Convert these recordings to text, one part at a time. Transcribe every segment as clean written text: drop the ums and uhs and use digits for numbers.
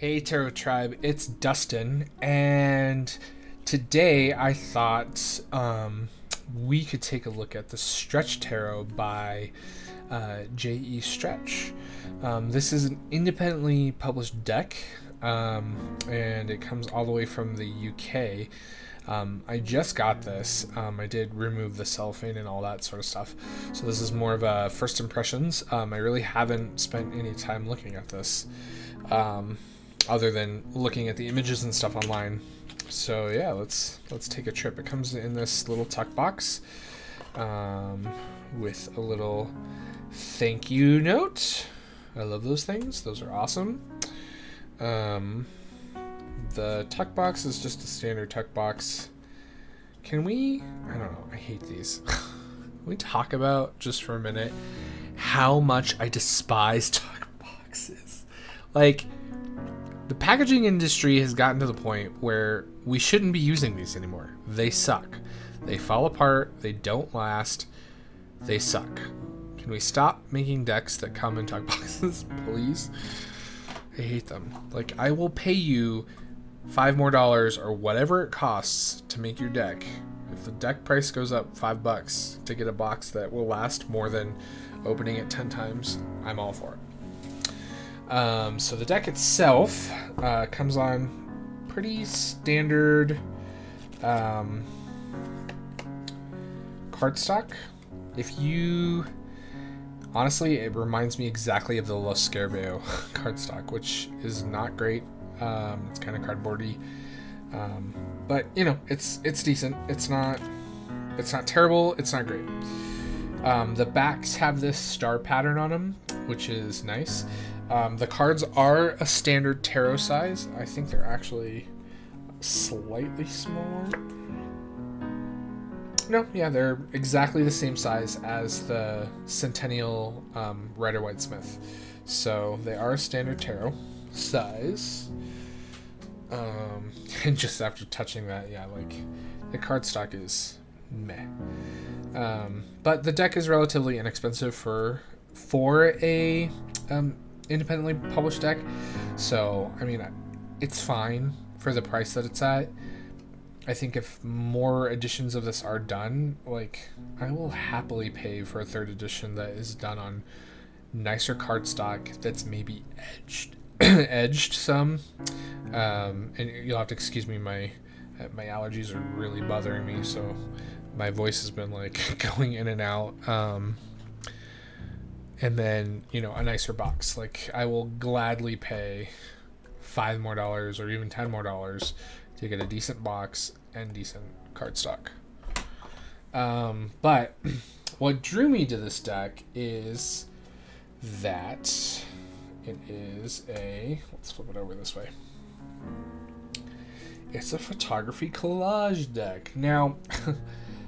Hey Tarot Tribe, it's Dustin, and today I thought we could take a look at the Stretch Tarot by J.E. Stretch. This is an independently published deck, and it comes all the way from the UK. I just got this. I did remove the cellophane and all that sort of stuff. So this is more of a first impressions. I really haven't spent any time looking at this. Other than looking at the images and stuff online. So yeah, let's take a trip. It comes in this little tuck box with a little thank you note. I love those things. Those are awesome. The tuck box is just a standard tuck box. Can we, I don't know, I hate these. Can we talk about, just for a minute, how much I despise tuck boxes? Like, the packaging industry has gotten to the point where we shouldn't be using these anymore. They suck. They fall apart. They don't last. They suck. Can we stop making decks that come in tuck boxes, please? I hate them. Like, I will pay you $5 more or whatever it costs to make your deck. If the deck price goes up $5 to get a box that will last more than opening it 10 times, I'm all for it. So the deck itself comes on pretty standard cardstock. Honestly, it reminds me exactly of the Lo Scarabeo cardstock, which is not great. It's kind of cardboardy, but you know, it's decent. It's not terrible. It's not great. The backs have this star pattern on them, which is nice. The cards are a standard tarot size. I think they're actually slightly smaller. No, yeah, they're exactly the same size as the Centennial Rider-Waite-Smith. So they are a standard tarot size. And just after touching that, yeah, like the cardstock is meh. But the deck is relatively inexpensive for a independently published deck, so I mean, it's fine for the price that it's at. I think if more editions of this are done, like, I will happily pay for a third edition that is done on nicer cardstock that's maybe edged some. And you'll have to excuse me, my allergies are really bothering me, so my voice has been like going in and out. And then, you know, a nicer box. Like, I will gladly pay $5 more or even $10 more to get a decent box and decent cardstock. But what drew me to this deck is that it is let's flip it over this way. It's a photography collage deck. Now,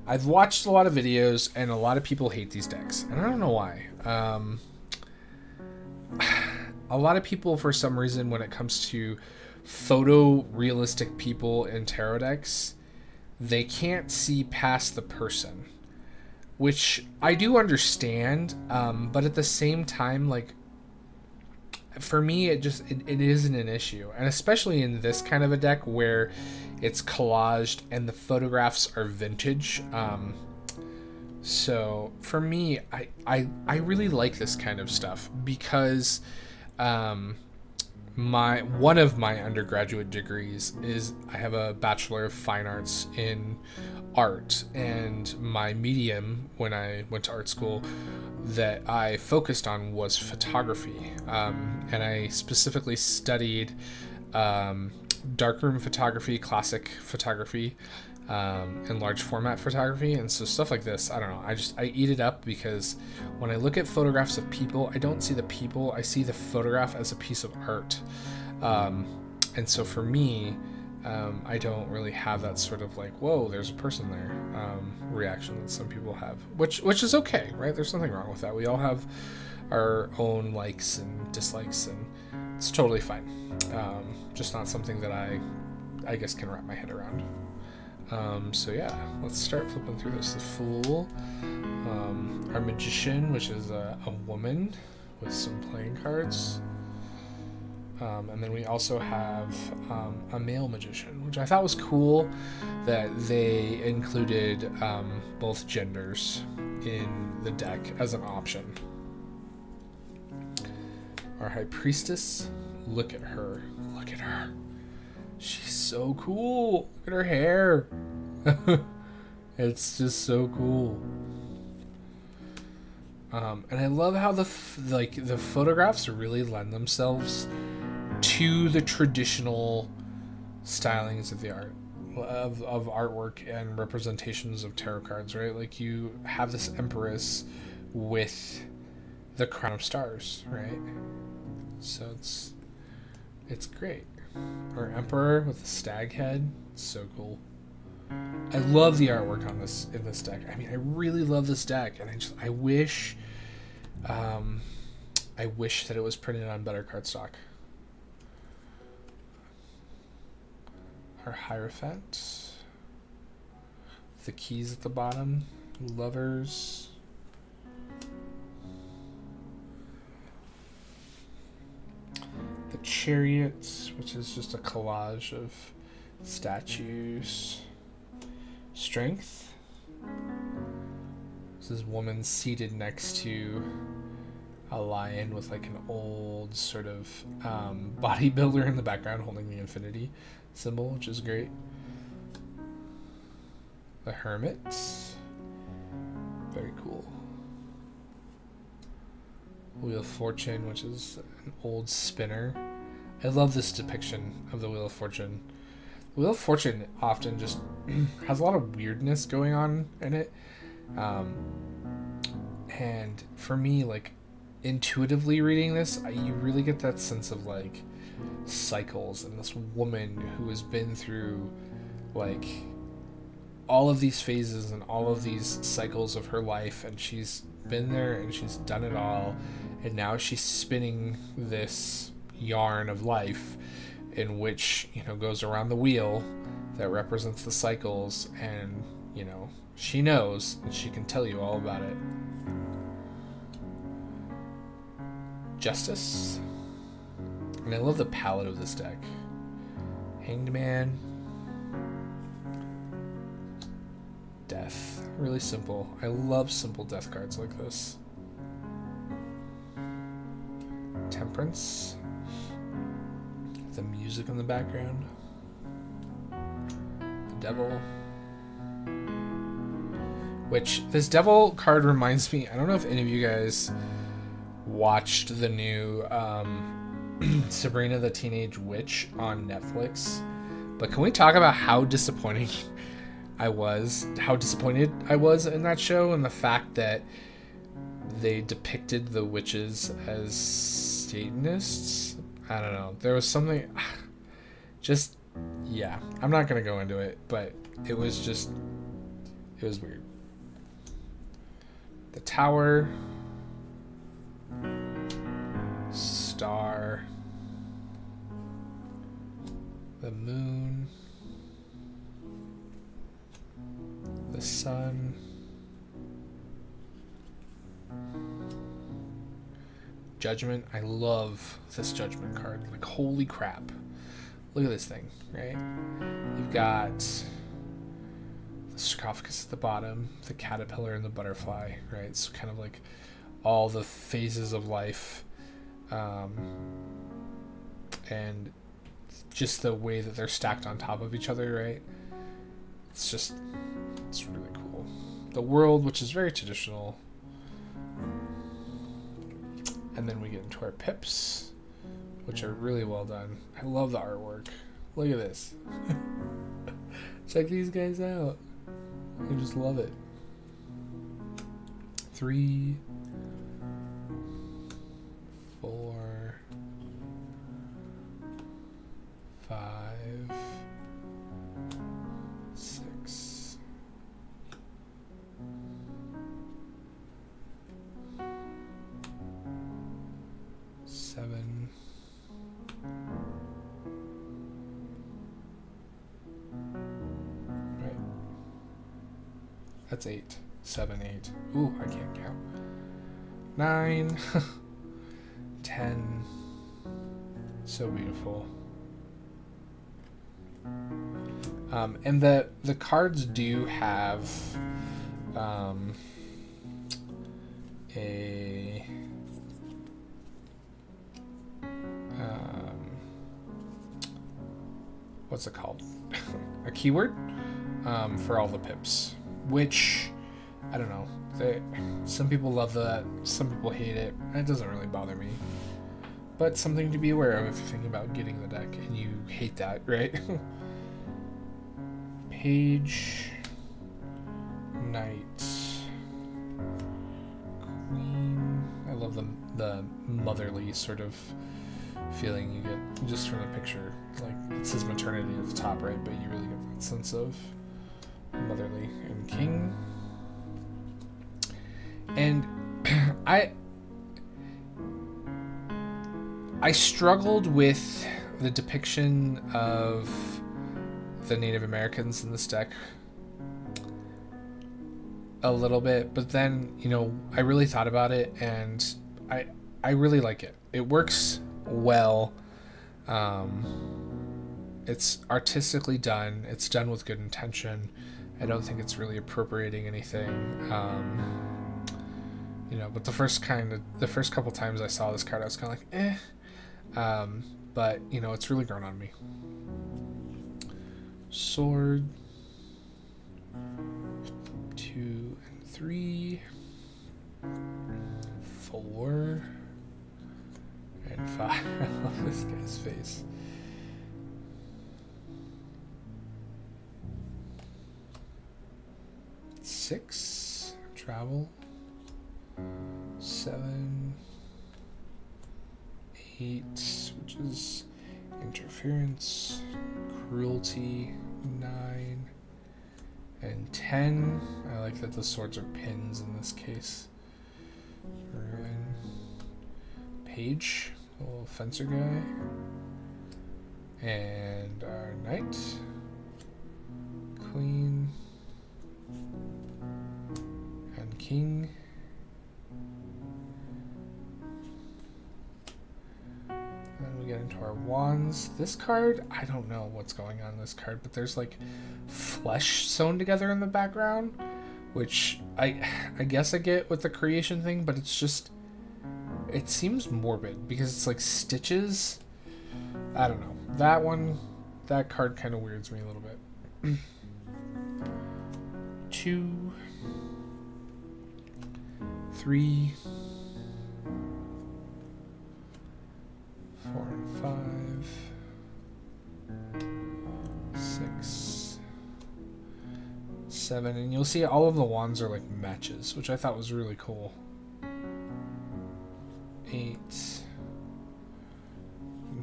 I've watched a lot of videos, and a lot of people hate these decks, and I don't know why. A lot of people, for some reason, when it comes to photorealistic people in tarot decks, they can't see past the person, which I do understand, but at the same time, like, for me, it isn't an issue, and especially in this kind of a deck where it's collaged and the photographs are vintage. So for me, I really like this kind of stuff because one of my undergraduate degrees is I have a Bachelor of Fine Arts in art, and my medium when I went to art school that I focused on was photography, and I specifically studied darkroom photography, classic photography, and large format photography. And so stuff like this, I don't know, I eat it up, because when I look at photographs of people, I don't see the people, I see the photograph as a piece of art. And so for me, I don't really have that sort of like, whoa, there's a person there, reaction that some people have, which is okay, right? There's nothing wrong with that. We all have our own likes and dislikes, and it's totally fine. Just not something that I guess can wrap my head around. So yeah, let's start flipping through this. The Fool, our Magician, which is a woman with some playing cards. And then we also have a male magician, which I thought was cool that they included both genders in the deck as an option. Our High Priestess, look at her. Look at her. She's so cool. Look at her hair. It's just so cool. And I love how the photographs really lend themselves to the traditional stylings of the art of artwork and representations of tarot cards, right? Like you have this empress with the crown of stars, right? So it's great. Or emperor with the stag head, it's so cool. I love the artwork on this in this deck. I mean, I really love this deck, and I wish that it was printed on better cardstock. Our Hierophant, the keys at the bottom, lovers. The Chariot, which is just a collage of statues. Strength. This is woman seated next to a lion with like an old sort of bodybuilder in the background holding the infinity symbol, which is great. The Hermit. Very cool. Wheel of Fortune, which is an old spinner. I love this depiction of the Wheel of Fortune. The Wheel of Fortune often just has a lot of weirdness going on in it. And for me, like, intuitively reading this, you really get that sense of, like, cycles and this woman who has been through, like, all of these phases and all of these cycles of her life, and she's been there and she's done it all, and now she's spinning this yarn of life in which, you know, goes around the wheel that represents the cycles, and, you know, she knows and she can tell you all about it. Justice. And I love the palette of this deck. Hanged Man. Death. Really simple. I love simple death cards like this. Temperance. The music in the background. The Devil. Which, this Devil card reminds me, I don't know if any of you guys watched the new Sabrina the Teenage Witch on Netflix, but can we talk about how disappointed I was in that show, and the fact that they depicted the witches as Satanists? I don't know. There was something just, yeah, I'm not going to go into it, but it was weird. The Tower. Star. The Moon. The Sun. Judgment. I love this Judgment card. Like, holy crap. Look at this thing, right? You've got the sarcophagus at the bottom, the caterpillar and the butterfly, right? So kind of like all the phases of life, and just the way that they're stacked on top of each other, right? It's really cool. The World, which is very traditional. And then we get into our pips, which are really well done. I love the artwork. Look at this. Check these guys out. I just love it. 3, 4, 5, 6, 7, 8. That's 8. 7, 8. Ooh, I can't count. 9, 10, So beautiful. And the cards do have a what's it called? A keyword for all the pips, which I don't know. Some people love that, some people hate it. It doesn't really bother me, but something to be aware of if you're thinking about getting the deck and you hate that, right? Page, Knight, Queen. I love the motherly sort of feeling you get just from the picture. Like, it says maternity at the top, right? But you really get that sense of motherly. And King. And I struggled with the depiction of the Native Americans in this deck a little bit, but then, you know, I really thought about it, and I really like it. It works well. It's artistically done. It's done with good intention. I don't think it's really appropriating anything. You know, but the first couple times I saw this card, I was kind of like, eh. But, you know, it's really grown on me. Sword. 2 and 3. 4. And 5. I love this guy's face. 6. Travel. 7. 8, which is interference. Cruelty. 9. And 10. I like that the swords are pins in this case. Ruin. Page. A little fencer guy. And our knight. Queen. And king. Then we get into our wands. This card, I don't know what's going on in this card, but there's like flesh sewn together in the background, which I guess I get with the creation thing, but it's just, it seems morbid because it's like stitches. I don't know. That card kind of weirds me a little bit. 2, 3, 4 and 5, 6, 7, and you'll see all of the wands are like matches, which I thought was really cool. 8,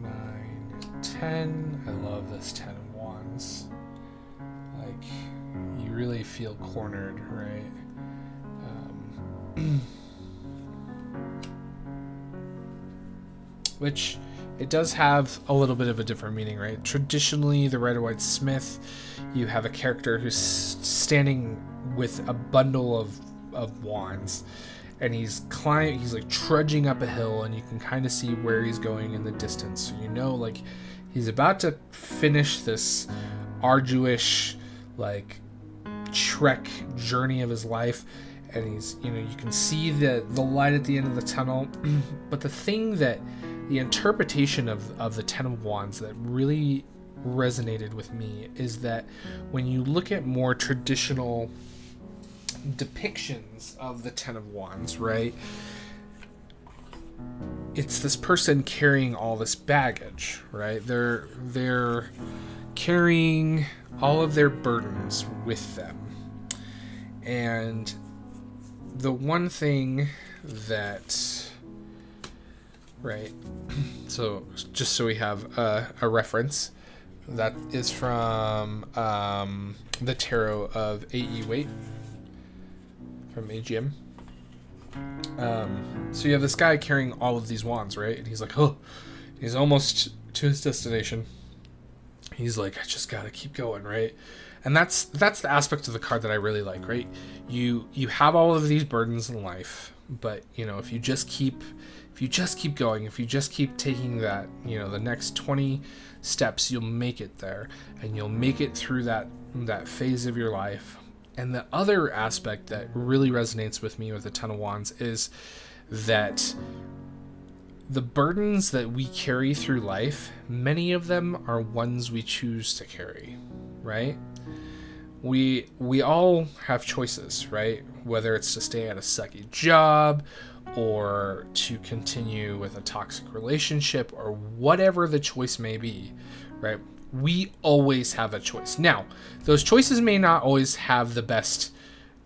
9, 10. I love this 10 of wands. Like, you really feel cornered, right? Which it does have a little bit of a different meaning, right? Traditionally, the Rider-Waite Smith, you have a character who's standing with a bundle of wands, and he's like trudging up a hill, and you can kind of see where he's going in the distance. So you know, like, he's about to finish this arduous, like, trek journey of his life, and he's, you know, you can see the light at the end of the tunnel. But the interpretation of the 10 of wands that really resonated with me is that when you look at more traditional depictions of the 10 of wands, right, it's this person carrying all this baggage, right? They're carrying all of their burdens with them. And the one thing that, right, so just so we have a reference, that is from the Tarot of A.E. Waite from AGM. So you have this guy carrying all of these wands, right? And he's like, oh, he's almost to his destination. He's like, I just gotta keep going, right? And that's the aspect of the card that I really like, right? You have all of these burdens in life, but, you know, if you if you just keep going, if you just keep taking that, the next 20 steps, you'll make it there, and you'll make it through that phase of your life. And the other aspect that really resonates with me with the Ten of Wands is that the burdens that we carry through life, many of them are ones we choose to carry, right? We all have choices, right? Whether it's to stay at a sucky job, or to continue with a toxic relationship, or whatever the choice may be, right? We always have a choice. Now, those choices may not always have the best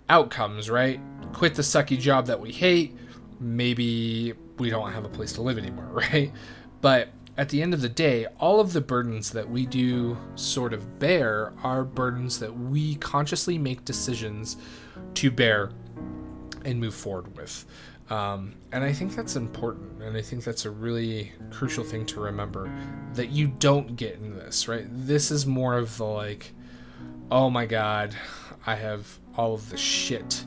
outcomes, right? Quit the sucky job that we hate. Maybe we don't have a place to live anymore, right? But at the end of the day, all of the burdens that we do sort of bear are burdens that we consciously make decisions to bear and move forward with. And I think that's important, and I think that's a really crucial thing to remember, that you don't get in this, right? This is more of the like, oh my God, I have all of the shit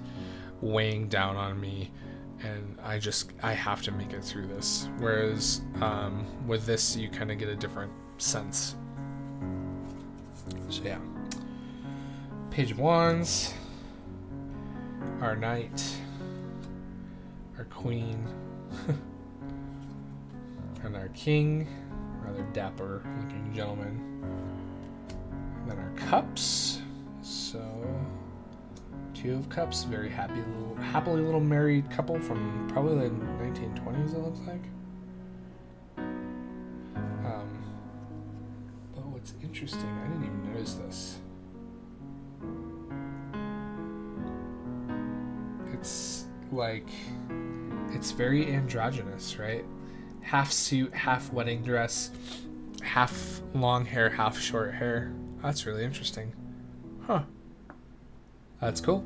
weighing down on me, and I have to make it through this. Whereas with this, you kind of get a different sense. So yeah, Page of Wands, our Knight, our Queen, and our King, rather dapper looking gentleman. And then our Cups. So, Two of Cups, very happily little married couple from probably the 1920s, it looks like. But what's interesting, I didn't even notice this. It's very androgynous, right? Half suit, half wedding dress, half long hair, half short hair. That's really interesting. Huh. That's cool.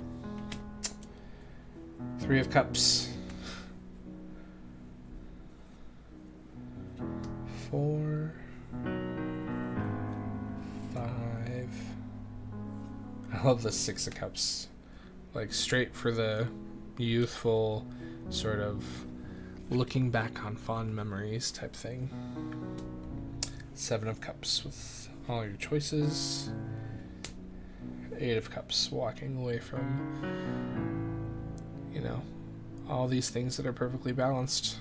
Three of Cups. 4, 5. I love the Six of Cups. Like straight for the youthful sort of looking back on fond memories type thing. 7 of Cups with all your choices. 8 of Cups, walking away from, all these things that are perfectly balanced.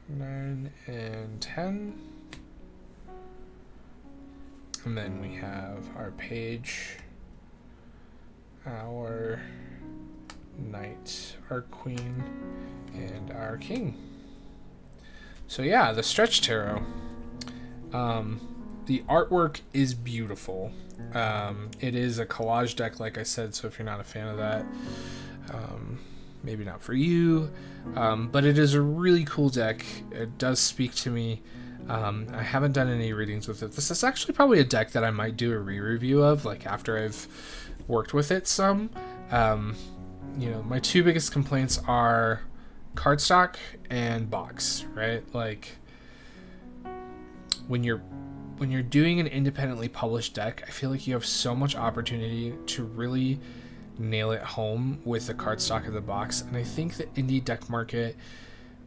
9 and 10. And then we have our Page, our Knight, our Queen, and our King. So yeah, the Stretch Tarot. The artwork is beautiful. It is a collage deck, like I said, so if you're not a fan of that, maybe not for you. But it is a really cool deck. It does speak to me. I haven't done any readings with it. This is actually probably a deck that I might do a re-review of, like after I've worked with it some. My two biggest complaints are cardstock and box, right? Like when you're doing an independently published deck, I feel like you have so much opportunity to really nail it home with the cardstock of the box. And I think the indie deck market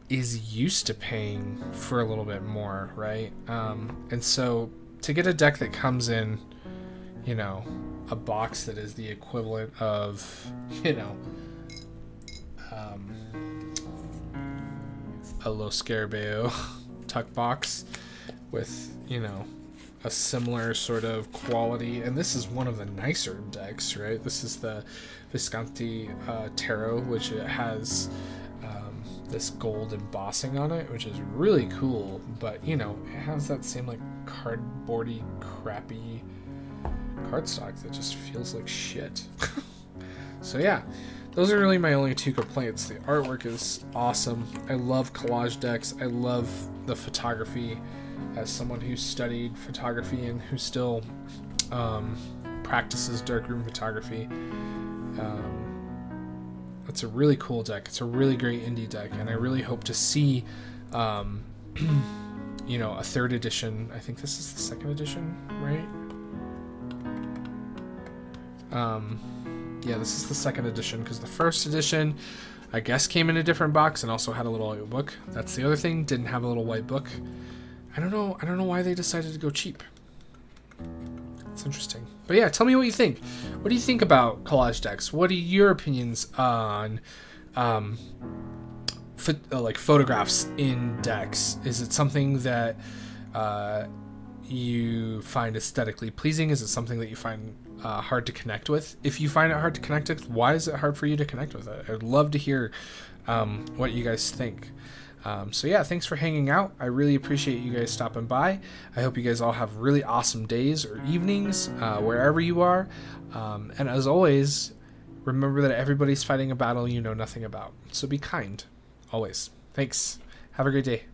is used to paying for a little bit more, right? And so to get a deck that comes in, a box that is the equivalent of, a Los Scarabeo tuck box with, a similar sort of quality. And this is one of the nicer decks, right? This is the Visconti Tarot, which it has this gold embossing on it, which is really cool. But, it has that same like cardboardy, crappy cardstock that just feels like shit. So yeah, those are really my only two complaints. The artwork is awesome. I love collage decks. I love the photography. As someone who studied photography and who still practices darkroom photography, it's a really cool deck. It's a really great indie deck, and I really hope to see a third edition. I think this is the second edition, right? Yeah, this is the second edition, because the first edition I guess came in a different box and also had a little book. That's the other thing. Didn't have a little white book. I don't know why they decided to go cheap. It's interesting. But yeah, tell me what you think. What do you think about collage decks? What are your opinions on like photographs in decks? Is it something that you find aesthetically pleasing? Is it something that you find hard to connect with? If you find it hard to connect with, why is it hard for you to connect with it? I'd love to hear what you guys think. So yeah, thanks for hanging out. I really appreciate you guys stopping by. I hope you guys all have really awesome days or evenings wherever you are. And as always, remember that everybody's fighting a battle you know nothing about. So be kind, always. Thanks. Have a great day.